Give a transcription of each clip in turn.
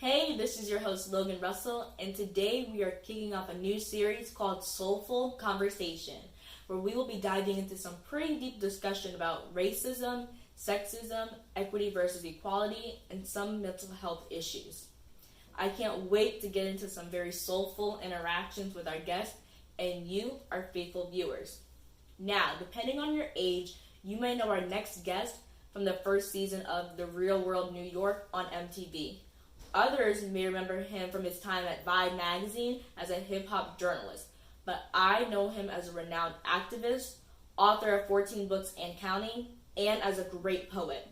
Hey, this is your host Logan Russell, and today we are kicking off a new series called Soulful Conversation, where we will be diving into some pretty deep discussion about racism, sexism, equity versus equality, and some mental health issues. I can't wait to get into some very soulful interactions with our guests and you, our faithful viewers. Now, depending on your age, you may know our next guest from the first season of The Real World New York on MTV. Others may remember him from his time at Vibe magazine as a hip-hop journalist, but I know him as a renowned activist, author of 14 books and counting, and as a great poet.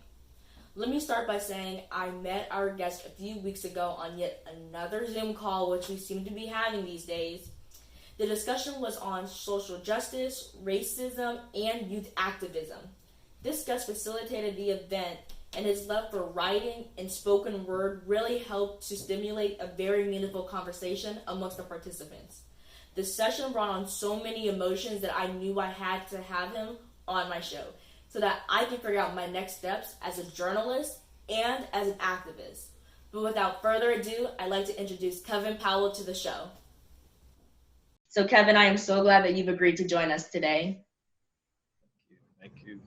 Let me start by saying I met our guest a few weeks ago on yet another Zoom call, which we seem to be having these days. The discussion was on social justice, racism, and youth activism. This guest facilitated the event, and his love for writing and spoken word really helped to stimulate a very meaningful conversation amongst the participants. The session brought on so many emotions that I knew I had to have him on my show so that I could figure out my next steps as a journalist and as an activist. But without further ado, I'd like to introduce Kevin Powell to the show. So Kevin, I am so glad that you've agreed to join us today. Thank you.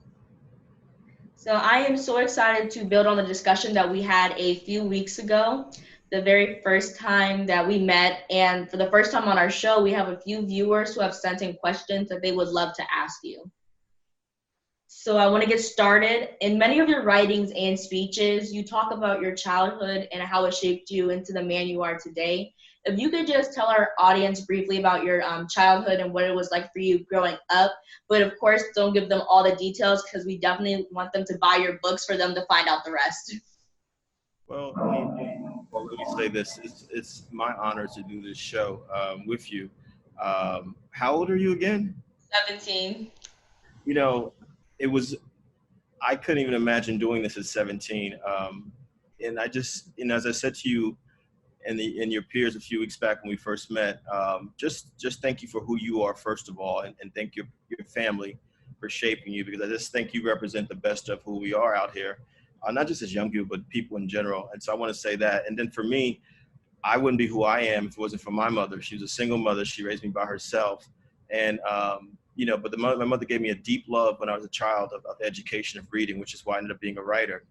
So I am so excited to build on the discussion that we had a few weeks ago, the very first time that we met. And for the first time on our show, we have a few viewers who have sent in questions that they would love to ask you. So I want to get started. In many of your writings and speeches, you talk about your childhood and how it shaped you into the man you are today. If you could just tell our audience briefly about your childhood and what it was like for you growing up, but of course, don't give them all the details because we definitely want them to buy your books for them to find out the rest. Well, let me say this. It's my honor to do this show with you. How old are you again? 17. You know, I couldn't even imagine doing this at 17. And I just, as I said to you and your peers a few weeks back when we first met, just thank you for who you are, first of all, and thank your family for shaping you, because I just think you represent the best of who we are out here, not just as young people, but people in general. And so I want to say that. And then for me, I wouldn't be who I am if it wasn't for my mother. She was a single mother. She raised me by herself. And, but my mother gave me a deep love when I was a child of the education of reading, which is why I ended up being a writer.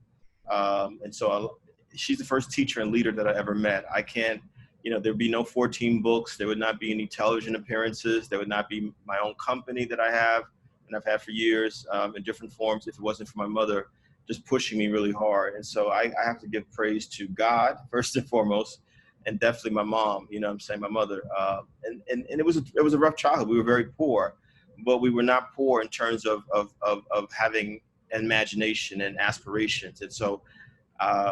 She's the first teacher and leader that I ever met. I can't, there'd be no 14 books. There would not be any television appearances. There would not be my own company that I have and I've had for years in different forms if it wasn't for my mother just pushing me really hard. And so I have to give praise to God, first and foremost, and definitely my mom, my mother. And it was a rough childhood. We were very poor, but we were not poor in terms of having imagination and aspirations. And so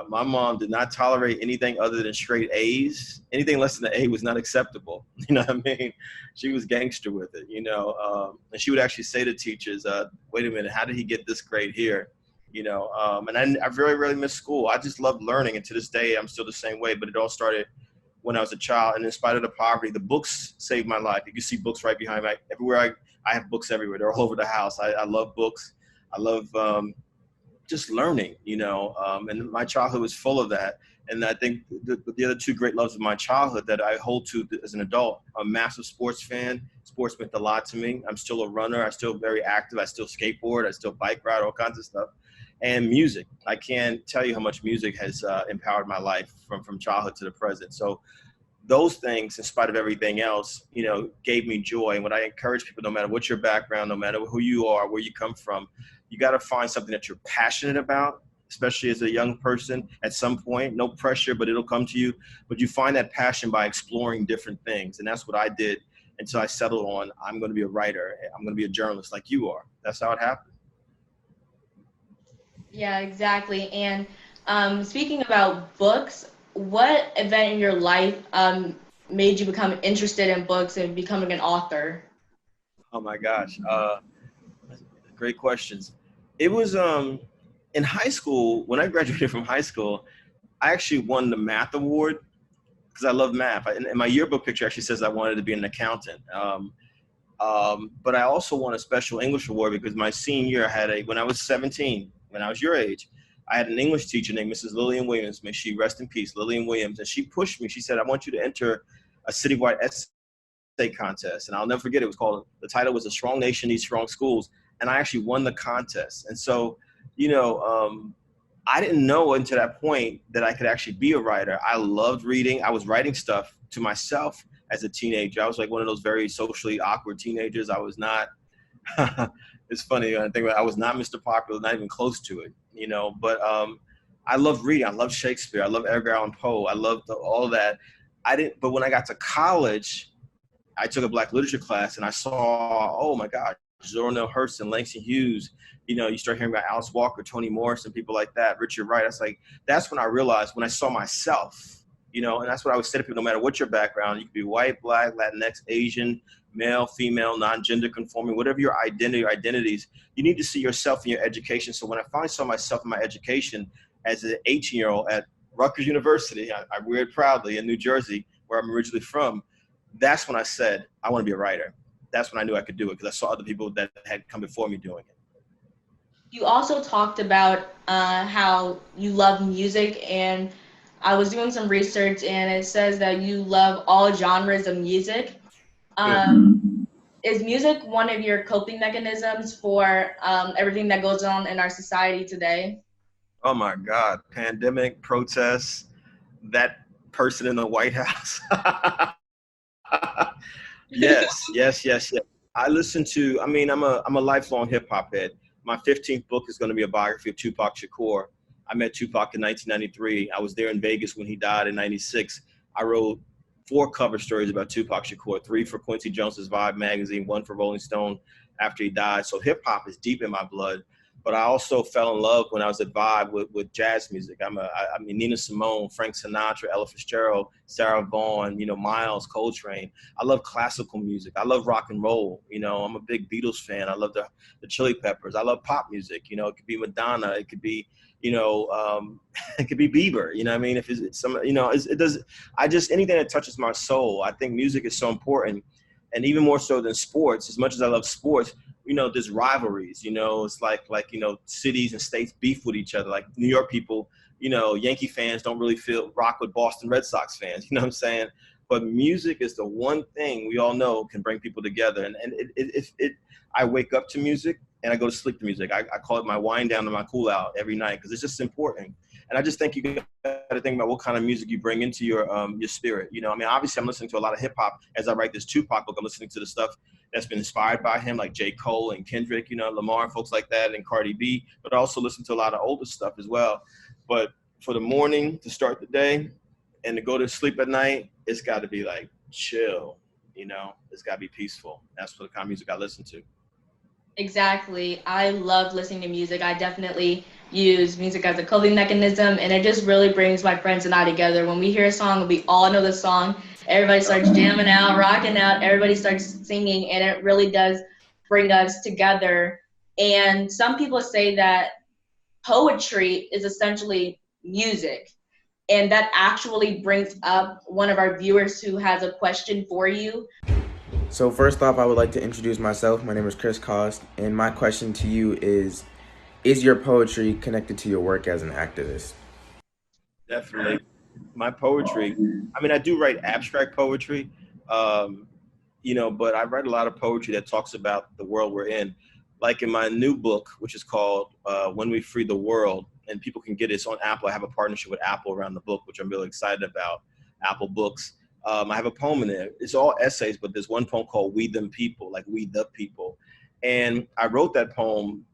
my mom did not tolerate anything other than straight A's. Anything less than an A was not acceptable. You know what I mean? She was gangster with it, and she would actually say to teachers, wait a minute, how did he get this grade here? And I very rarely missed school. I just loved learning. And to this day, I'm still the same way, but it all started when I was a child. And in spite of the poverty, the books saved my life. You can see books right behind me. Everywhere I have books everywhere. They're all over the house. I love books. I love just learning, and my childhood was full of that. And I think the other two great loves of my childhood that I hold to as an adult, I'm a massive sports fan. Sports meant a lot to me. I'm still a runner. I'm still very active. I still skateboard. I still bike ride, all kinds of stuff. And music. I can't tell you how much music has empowered my life from childhood to the present. So those things, in spite of everything else, gave me joy. And what I encourage people, no matter what your background, no matter who you are, where you come from, you got to find something that you're passionate about, especially as a young person at some point. No pressure, but it'll come to you. But you find that passion by exploring different things. And that's what I did. And so I settled on, I'm going to be a writer. I'm going to be a journalist like you are. That's how it happened. Yeah, exactly. And speaking about books, what event in your life made you become interested in books and becoming an author? Oh my gosh. Great questions. It was in high school, when I graduated from high school, I actually won the math award because I love math. And my yearbook picture actually says I wanted to be an accountant. But I also won a special English award because my senior year when I was 17, when I was your age, I had an English teacher named Mrs. Lillian Williams, may she rest in peace, Lillian Williams, and she pushed me. She said, I want you to enter a citywide essay contest. And I'll never forget, the title was A Strong Nation Needs Strong Schools. And I actually won the contest. And so, I didn't know until that point that I could actually be a writer. I loved reading. I was writing stuff to myself as a teenager. I was like one of those very socially awkward teenagers. I was not, it's funny, I think I was not Mr. Popular, not even close to it, but I loved reading. I loved Shakespeare. I loved Edgar Allan Poe. I loved all of that. But when I got to college, I took a Black literature class and I saw, oh my God, Zora Neale Hurston, Langston Hughes, you start hearing about Alice Walker, Toni Morris, and people like that, Richard Wright. That's when I realized, when I saw myself, and that's what I would say to people, no matter what your background, you could be white, Black, Latinx, Asian, male, female, non-gender conforming, whatever your identity or identities, you need to see yourself in your education. So when I finally saw myself in my education as an 18-year-old at Rutgers University, I wear it proudly, in New Jersey, where I'm originally from, that's when I said, I want to be a writer. That's when I knew I could do it, because I saw other people that had come before me doing it. You also talked about how you love music, and I was doing some research, and it says that you love all genres of music. Is music one of your coping mechanisms for everything that goes on in our society today? Oh my God, pandemic, protests, that person in the White House. Yes. I listen to, I'm a lifelong hip hop head. My 15th book is going to be a biography of Tupac Shakur. I met Tupac in 1993. I was there in Vegas when he died in 96. I wrote 4 cover stories about Tupac Shakur, 3 for Quincy Jones's Vibe magazine, 1 for Rolling Stone after he died. So hip hop is deep in my blood. But I also fell in love when I was at Vibe with jazz music. I mean, Nina Simone, Frank Sinatra, Ella Fitzgerald, Sarah Vaughan, Miles, Coltrane. I love classical music. I love rock and roll. I'm a big Beatles fan. I love the Chili Peppers. I love pop music. It could be Madonna. It could be, it could be Bieber. If it's some, it does. Anything that touches my soul. I think music is so important, and even more so than sports. As much as I love sports, there's rivalries, it's like cities and states beef with each other. Like New York people, Yankee fans don't really rock with Boston Red Sox fans, you know what I'm saying? But music is the one thing we all know can bring people together. And I wake up to music and I go to sleep to music. I call it my wind down and my cool out every night, because it's just important. And I just think you got to think about what kind of music you bring into your spirit. Obviously I'm listening to a lot of hip hop as I write this Tupac book. I'm listening to the stuff that's been inspired by him, like J. Cole and Kendrick, Lamar and folks like that, and Cardi B, but I also listen to a lot of older stuff as well. But for the morning, to start the day and to go to sleep at night, it's got to be like chill, it's got to be peaceful. That's what the kind of music I listen to. Exactly. I love listening to music. I definitely use music as a coping mechanism, and it just really brings my friends and I together. When we hear a song, we all know the song, everybody starts jamming out, rocking out, everybody starts singing, and it really does bring us together. And some people say that poetry is essentially music, and that actually brings up one of our viewers who has a question for you. So first off, I would like to introduce myself. My name is Chris Cost, and my question to you is your poetry connected to your work as an activist? Definitely. My poetry, I do write abstract poetry, but I write a lot of poetry that talks about the world we're in. Like in my new book, which is called When We Free the World, and people can get it. It's on Apple. I have a partnership with Apple around the book, which I'm really excited about, Apple Books. I have a poem in there. It's all essays, but there's one poem called We Them People, like we the people. And I wrote that poem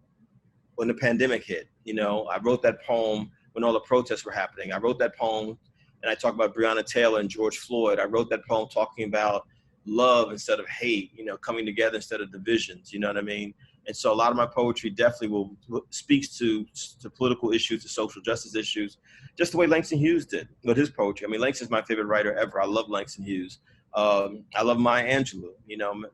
when the pandemic hit. I wrote that poem when all the protests were happening. I wrote that poem and I talk about Breonna Taylor and George Floyd. I wrote that poem talking about love instead of hate, coming together instead of divisions, you know what I mean? And so a lot of my poetry definitely speaks to political issues, to social justice issues, just the way Langston Hughes did with his poetry. Langston's my favorite writer ever. I love Langston Hughes. I love Maya Angelou,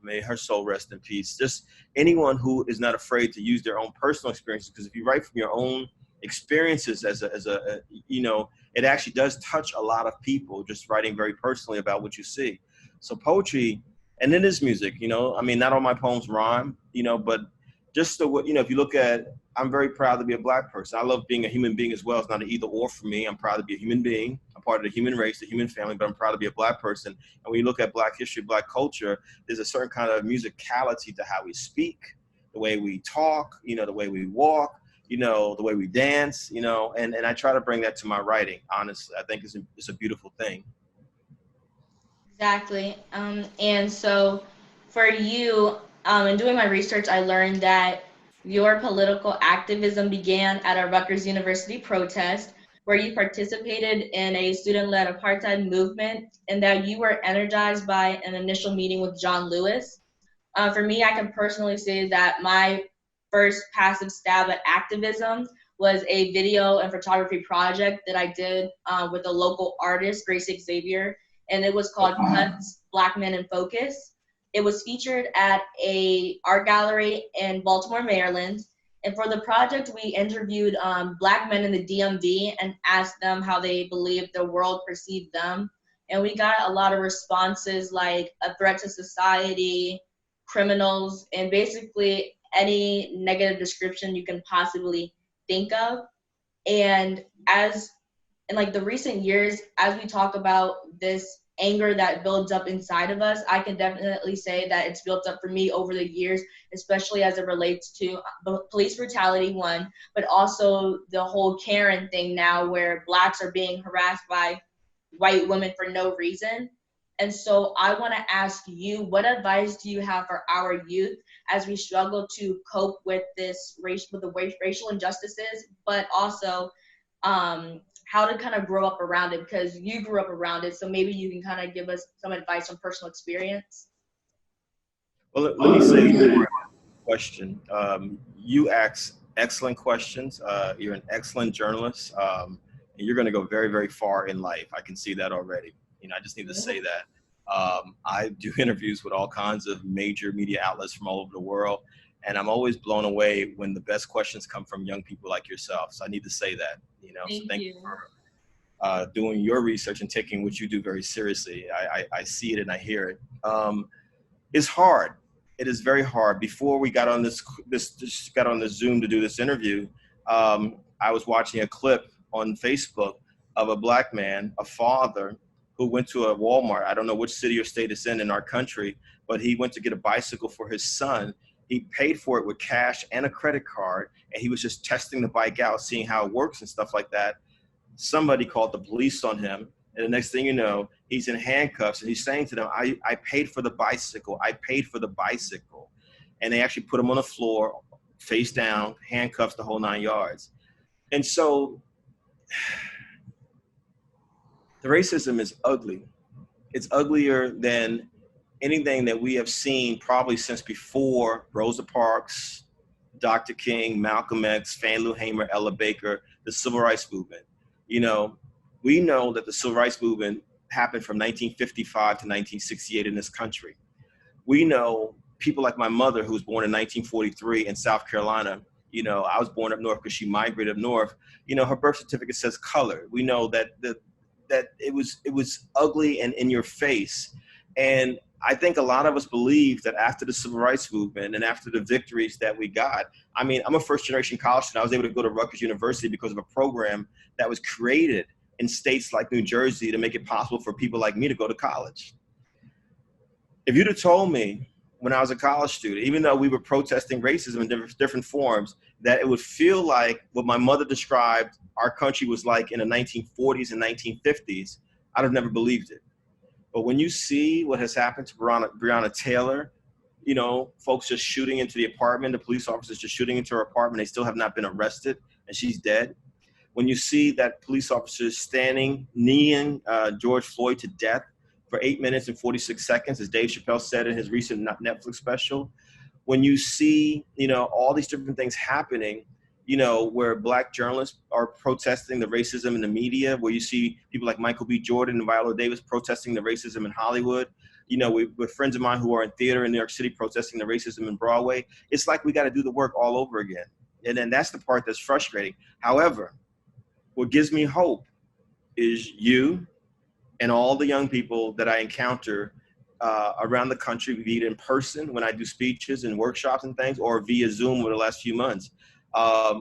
may her soul rest in peace. Just anyone who is not afraid to use their own personal experiences, because if you write from your own experiences it actually does touch a lot of people, just writing very personally about what you see. So poetry, and it is music, not all my poems rhyme, but just the, if you look at, I'm very proud to be a Black person. I love being a human being as well. It's not an either or for me. I'm proud to be a human being. I'm part of the human race, the human family, but I'm proud to be a Black person. And when you look at Black history, Black culture, there's a certain kind of musicality to how we speak, the way we talk, the way we walk, the way we dance, and I try to bring that to my writing, honestly. I think it's a beautiful thing. Exactly. And so for you, in doing my research, I learned that your political activism began at a Rutgers University protest where you participated in a student-led apartheid movement and that you were energized by an initial meeting with John Lewis. For me, I can personally say that my first passive stab at activism was a video and photography project that I did with a local artist, Grace Xavier, and it was called Cuts, Black Men in Focus. It was featured at a art gallery in Baltimore, Maryland. And for the project, we interviewed Black men in the DMV and asked them how they believed the world perceived them. And we got a lot of responses like a threat to society, criminals, and basically any negative description you can possibly think of. And in like the recent years, as we talk about this anger that builds up inside of us, I can definitely say that it's built up for me over the years, especially as it relates to police brutality, one, but also the whole Karen thing now where Blacks are being harassed by white women for no reason. And so I want to ask you, what advice do you have for our youth as we struggle to cope with the racial injustices, but also how to kind of grow up around it, because you grew up around it, so maybe you can kind of give us some advice from personal experience. Well, let me say this question. You ask excellent questions. You're an excellent journalist, and you're going to go very, very far in life. I can see that already. I just need to say that. I do interviews with all kinds of major media outlets from all over the world, and I'm always blown away when the best questions come from young people like yourself. So I need to say that, Thank you for doing your research and taking what you do very seriously. I see it and I hear it. It's hard. It is very hard. Before we got on this got on the Zoom to do this interview, I was watching a clip on Facebook of a Black man, a father, who went to a Walmart. I don't know which city or state it's in our country, but he went to get a bicycle for his son. He paid for it with cash and a credit card, and he was just testing the bike out, seeing how it works and stuff like that. Somebody called the police on him, and the next thing you know, he's in handcuffs, and he's saying to them, I paid for the bicycle. I paid for the bicycle. And they actually put him on the floor, face down, handcuffs, the whole 9 yards. And so the racism is ugly. It's uglier than anything that we have seen probably since before Rosa Parks, Dr. King, Malcolm X, Fannie Lou Hamer, Ella Baker, the Civil Rights Movement. We know that the Civil Rights Movement happened from 1955 to 1968 in this country. We know people like my mother, who was born in 1943 in South Carolina. I was born up north because she migrated up north. Her birth certificate says color. We know that it was ugly and in your face. And I think a lot of us believe that after the Civil Rights Movement and after the victories that we got, I'm a first generation college student. I was able to go to Rutgers University because of a program that was created in states like New Jersey to make it possible for people like me to go to college. If you'd have told me when I was a college student, even though we were protesting racism in different forms, that it would feel like what my mother described our country was like in the 1940s and 1950s, I'd have never believed it. But when you see what has happened to Breonna Taylor, folks just shooting into the apartment, the police officers just shooting into her apartment, they still have not been arrested, and she's dead. When you see that police officers kneeing George Floyd to death for 8 minutes and 46 seconds, as Dave Chappelle said in his recent Netflix special, when you see, all these different things happening, where Black journalists are protesting the racism in the media, where you see people like Michael B. Jordan and Viola Davis protesting the racism in Hollywood, with friends of mine who are in theater in New York City protesting the racism in Broadway, it's like we got to do the work all over again. And then that's the part that's frustrating. However, what gives me hope is you and all the young people that I encounter around the country, be it in person when I do speeches and workshops and things, or via Zoom over the last few months.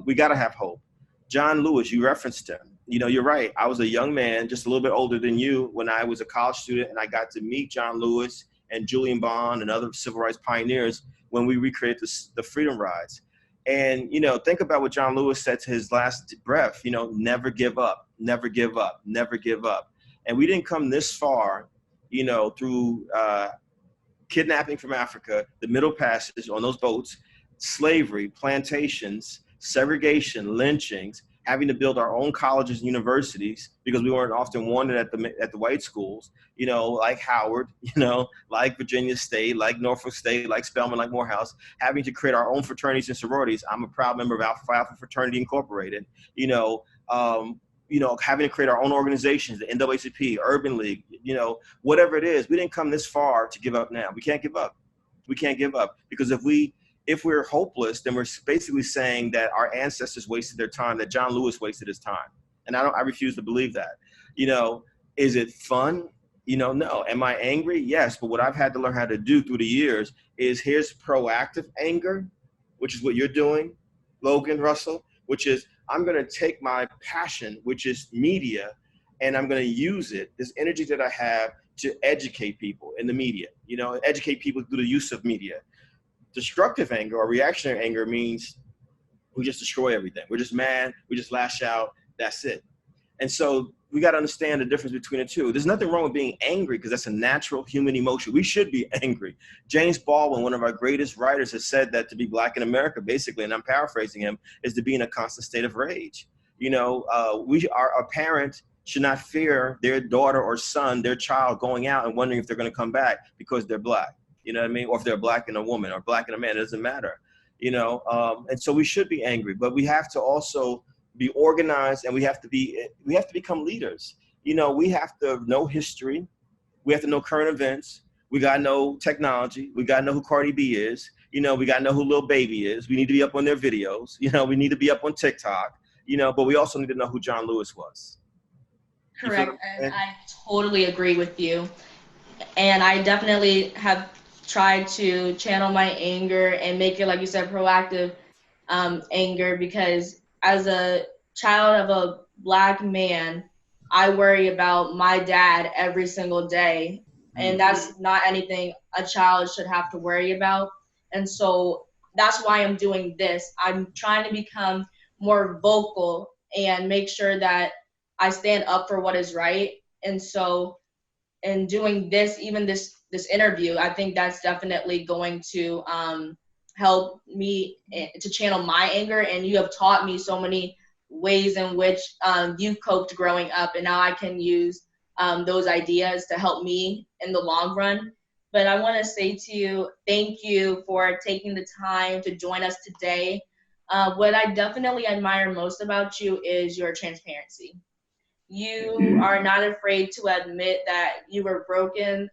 We got to have hope. John Lewis, you referenced him. You know, you're right. I was a young man, just a little bit older than you, when I was a college student, and I got to meet John Lewis and Julian Bond and other civil rights pioneers when we recreated the Freedom Rides. And, you know, think about what John Lewis said to his last breath, you know, never give up, never give up, never give up. And we didn't come this far, you know, through kidnapping from Africa, the Middle Passage on those boats, slavery, plantations, segregation, lynchings, having to build our own colleges and universities because we weren't often wanted at the white schools, you know, like Howard, you know, like Virginia State, like Norfolk State, like Spelman, like Morehouse, having to create our own fraternities and sororities. I'm a proud member of Alpha Fraternity Incorporated, you know, having to create our own organizations, the NAACP, Urban League, you know, whatever it is. We didn't come this far to give up now. We can't give up. We can't give up, because if we're hopeless, then we're basically saying that our ancestors wasted their time, that John Lewis wasted his time. And I refuse to believe that. You know, is it fun? You know, no. Am I angry? Yes. But what I've had to learn how to do through the years is, here's proactive anger, which is what you're doing, Logan Russell, which is, I'm going to take my passion, which is media, and I'm going to use it, this energy that I have, to educate people in the media, you know, educate people through the use of media. Destructive anger or reactionary anger means we just destroy everything. We're just mad. We just lash out. That's it. And so we got to understand the difference between the two. There's nothing wrong with being angry, because that's a natural human emotion. We should be angry. James Baldwin, one of our greatest writers, has said that to be Black in America, basically, and I'm paraphrasing him, is to be in a constant state of rage. You know, a parent should not fear their daughter or son, their child, going out and wondering if they're going to come back because they're Black. You know what I mean? Or if they're Black and a woman or Black and a man, it doesn't matter. You know, and so we should be angry, but we have to also be organized, and we have to become leaders. You know, we have to know history. We have to know current events. We got to know technology. We got to know who Cardi B is. You know, we got to know who Lil Baby is. We need to be up on their videos. You know, we need to be up on TikTok, you know, but we also need to know who John Lewis was. Correct. And I totally agree with you. And I definitely have tried to channel my anger and make it, like you said, proactive anger, because as a child of a Black man, I worry about my dad every single day. And that's not anything a child should have to worry about. And so that's why I'm doing this. I'm trying to become more vocal and make sure that I stand up for what is right. And so in doing this, even this interview, I think that's definitely going to help me to channel my anger. And you have taught me so many ways in which you coped growing up, and now I can use those ideas to help me in the long run. But I want to say to you, thank you for taking the time to join us today. What I definitely admire most about you is your transparency. You are not afraid to admit that you were broken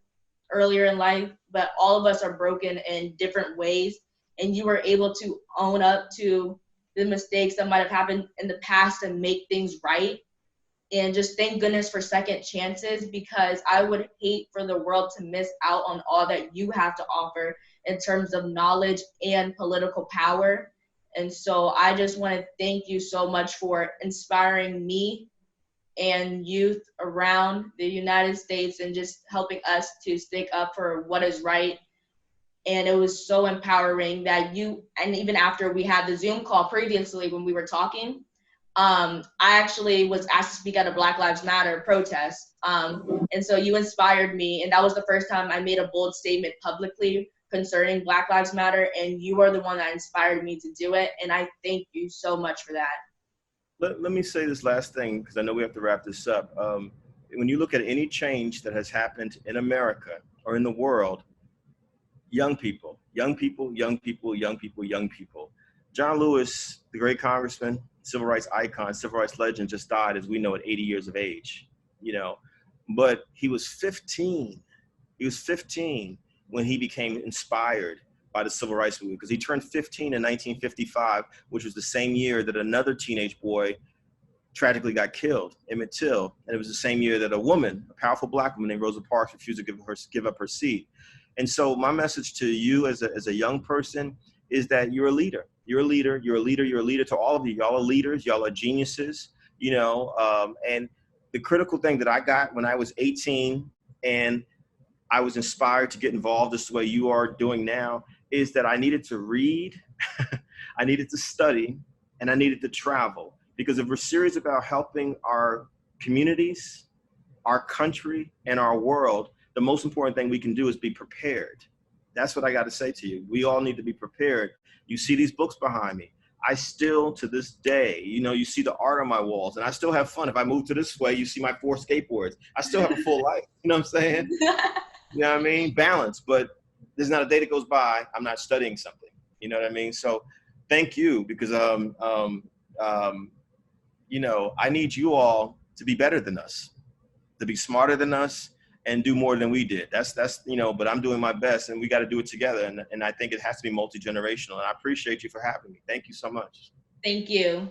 earlier in life, but all of us are broken in different ways. And you were able to own up to the mistakes that might have happened in the past and make things right. And just thank goodness for second chances, because I would hate for the world to miss out on all that you have to offer in terms of knowledge and political power. And so I just want to thank you so much for inspiring me and youth around the United States and just helping us to stick up for what is right. And it was so empowering that you, and even after we had the Zoom call previously when we were talking, I actually was asked to speak at a Black Lives Matter protest. And so you inspired me, and that was the first time I made a bold statement publicly concerning Black Lives Matter, and you are the one that inspired me to do it, and I thank you so much for that. Let me say this last thing, because I know we have to wrap this up. When you look at any change that has happened in America or in the world, young people. John Lewis, the great congressman, civil rights icon, civil rights legend, just died, as we know, at 80 years of age, you know, but he was 15. He was 15 when he became inspired by the civil rights movement, because he turned 15 in 1955, which was the same year that another teenage boy tragically got killed, Emmett Till. And it was the same year that a woman, a powerful Black woman named Rosa Parks, refused to give up her seat. And so my message to you as a young person is that you're a leader. You're a leader. You're a leader. You're a leader to all of you. Y'all are leaders. Y'all are geniuses. You know, and the critical thing that I got when I was 18 and I was inspired to get involved this way you are doing now is that I needed to read, I needed to study, and I needed to travel. Because if we're serious about helping our communities, our country, and our world, the most important thing we can do is be prepared. That's what I got to say to you. We all need to be prepared. You see these books behind me. I still, to this day, you know, you see the art on my walls, and I still have fun. If I move to this way, you see my 4 skateboards. I still have a full life. You know what I'm saying? You know what I mean? Balance. But there's not a day that goes by I'm not studying something. You know what I mean? So thank you, because you know, I need you all to be better than us, to be smarter than us, and do more than we did. That's you know, but I'm doing my best, and we got to do it together. And I think it has to be multi-generational. And I appreciate you for having me. Thank you so much. Thank you.